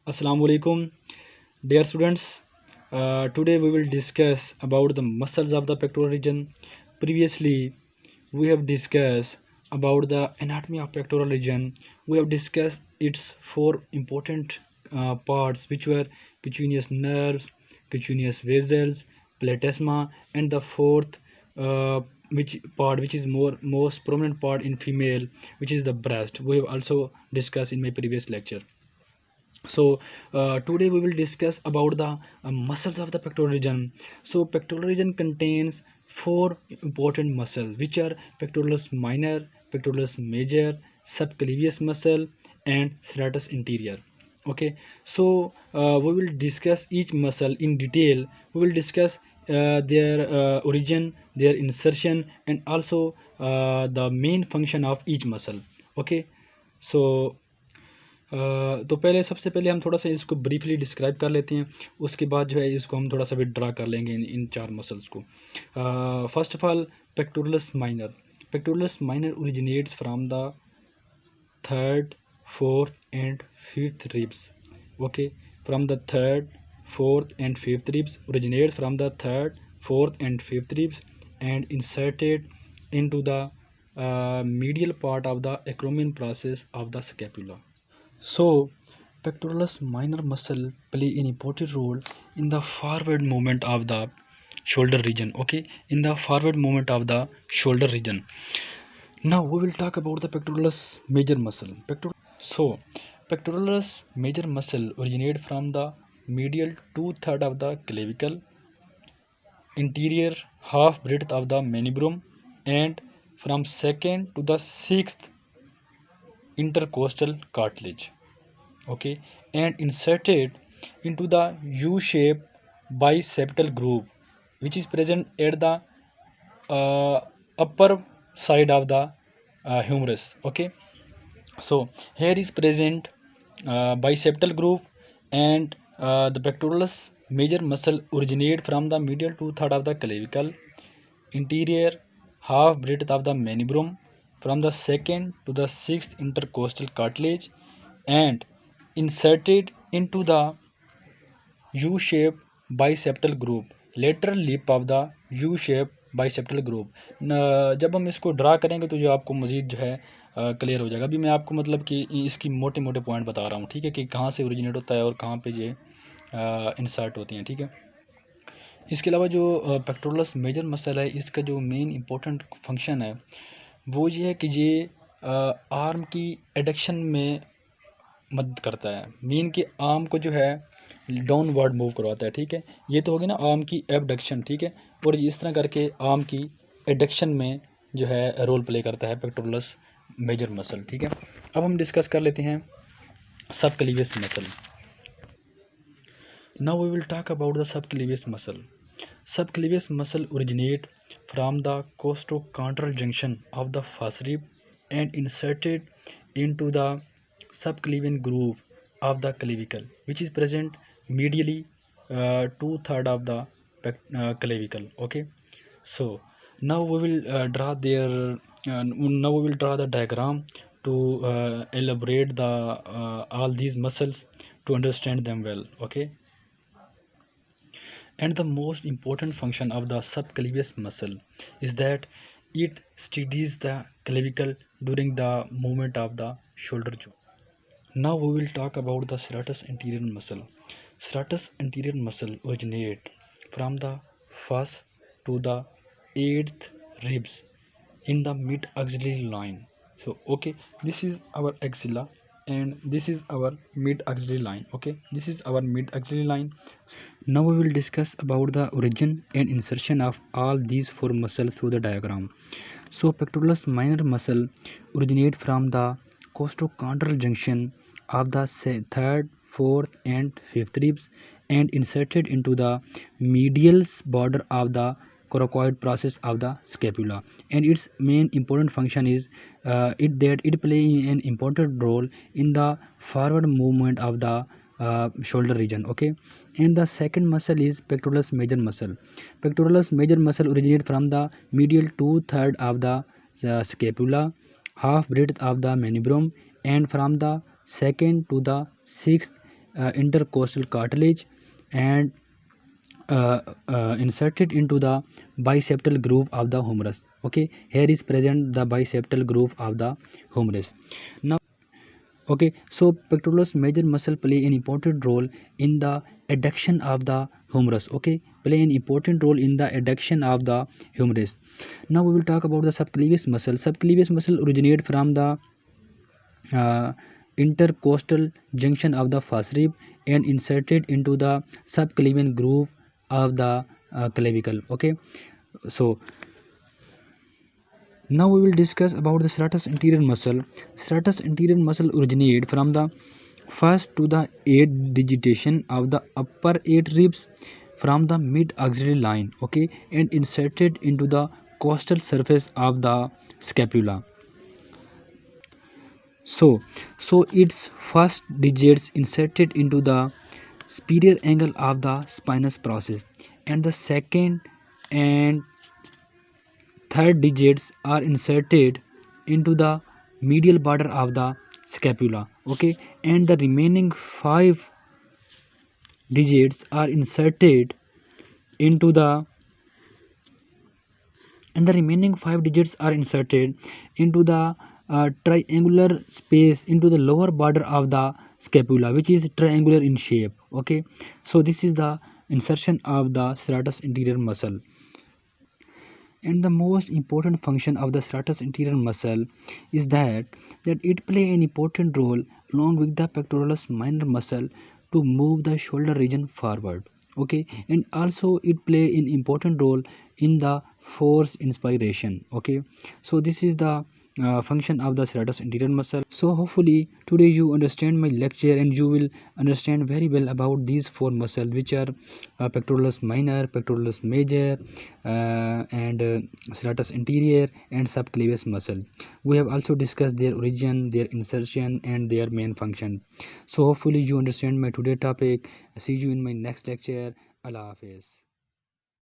Assalamu alaikum, dear students. Today we will discuss about the muscles of the pectoral region. Previously, we have discussed about the anatomy of pectoral region. We have discussed its four important parts, which were cutaneous nerves, cutaneous vessels, platysma, and the fourth which is most prominent part in female, which is the breast. We have also discussed in my previous lecture. So today we will discuss about the muscles of the pectoral region. So pectoral region contains four important muscles, which are pectoralis minor, pectoralis major, subclavius muscle, and serratus anterior. Okay, so we will discuss each muscle in detail. We will discuss their origin, their insertion, and also the main function of each muscle. Okay, so तो पहले सबसे पहले हम थोड़ा सा इसको briefly describe कर लेते हैं। उसके बाद जो है इसको हम थोड़ा सा भी ड्रा कर लेंगे इन चार मसल्स को। First of all pectoralis minor. Pectoralis minor originates from the third, fourth and fifth ribs. Okay, from the third, fourth and fifth ribs, originate from the third, fourth and fifth ribs and inserted into the medial part of the acromion process of the scapula. So, pectoralis minor muscle play an important role in the forward movement of the shoulder region. Okay, in the forward movement of the shoulder region. Now we will talk about the pectoralis major muscle. Pectoralis major muscle originate from the medial two-third of the clavicle, interior half breadth of the manubrum, and from second to the sixth intercostal cartilage. Okay, and inserted into the U-shaped biseptal groove, which is present at the upper side of the humerus. Okay, so here is present biseptal groove, and the pectoralis major muscle originate from the medial two-third of the clavicle, interior half breadth of the manubrum, from the second to the sixth intercostal cartilage, and inserted into the U-shaped biseptal groove, lateral lip of the U-shaped biseptal groove. जब हम इसको draw करेंगे तो जो आपको मज़ीद जो है क्लियर हो जाएगा। अभी मैं आपको मतलब कि इसकी मोटे मोटे पॉइंट बता रहा हूँ, ठीक है, कि कहाँ से ओरिजिनेट होता है और कहाँ पे ये इंसर्ट होती हैं, ठीक है। इसके अलावा जो पेक्टोरलिस मेजर मसल है, इसका जो मेन इंपॉर्टेंट फंक्शन है वो ये है कि ये आर्म की एडक्शन में मदद करता है। मीन कि आर्म को जो है डाउनवर्ड मूव करवाता है, ठीक है। ये तो होगी ना आर्म की एबडक्शन, ठीक है, और इस तरह करके आर्म की एडक्शन में जो है रोल प्ले करता है पेक्टोरलिस मेजर मसल, ठीक है। अब हम डिस्कस कर लेते हैं सबक्लीवियस muscle. Now we will talk about the subclavius muscle. Subclavius muscle originate from the costochondral junction of the first rib and inserted into the subclavian groove of the clavicle, which is present medially two-third of the clavicle. Okay, so now we will now we will draw the diagram to elaborate the all these muscles to understand them well. Okay, and the most important function of the subclavius muscle is that it steadies the clavicle during the movement of the shoulder joint. Now we will talk about the serratus anterior muscle. Serratus anterior muscle originate from the first to the eighth ribs in the mid axillary line. So okay, this is our axilla and this is our mid axillary line. Okay, this is our mid axillary line. Now we will discuss about the origin and insertion of all these four muscles through the diagram. So pectoralis minor muscle originate from the costochondral junction of the third, fourth and fifth ribs and inserted into the medial border of the coracoid process of the scapula, and its main important function is it play an important role in the forward movement of the shoulder region. Okay, and the second muscle is pectoralis major muscle. Pectoralis major muscle originate from the medial two-third of the scapula, half breadth of the manubrum, and from the second to the sixth intercostal cartilage and inserted into the biseptal groove of the humerus. Okay, here is present the biseptal groove of the humerus. Now, okay, so pectoralis major muscle play an important role in the adduction of the humerus. Okay, play an important role in the adduction of the humerus. Now we will talk about the subclavius muscle. Subclavius muscle originate from the uh, intercostal junction of the first rib and inserted into the subclavian groove of the clavicle. Okay, so now we will discuss about the serratus anterior muscle. Serratus anterior muscle originate from the first to the eighth digitation of the upper eight ribs from the mid axillary line. Okay, and inserted into the costal surface of the scapula. So its first digits inserted into the superior angle of the spinous process, and the second and third digits are inserted into the medial border of the scapula. Okay, and the remaining five digits are inserted into the triangular space into the lower border of the scapula, which is triangular in shape. Okay, so this is the insertion of the serratus anterior muscle. And the most important function of the serratus anterior muscle is that it play an important role along with the pectoralis minor muscle to move the shoulder region forward. Okay, and also it play an important role in the force inspiration. Okay, so this is the function of the serratus anterior muscle. So hopefully today you understand my lecture and you will understand very well about these four muscles, which are pectoralis minor, pectoralis major, and serratus anterior and subclavius muscle. We have also discussed their origin, their insertion, and their main function. So hopefully you understand my today topic. See you in my next lecture. Allah Hafiz.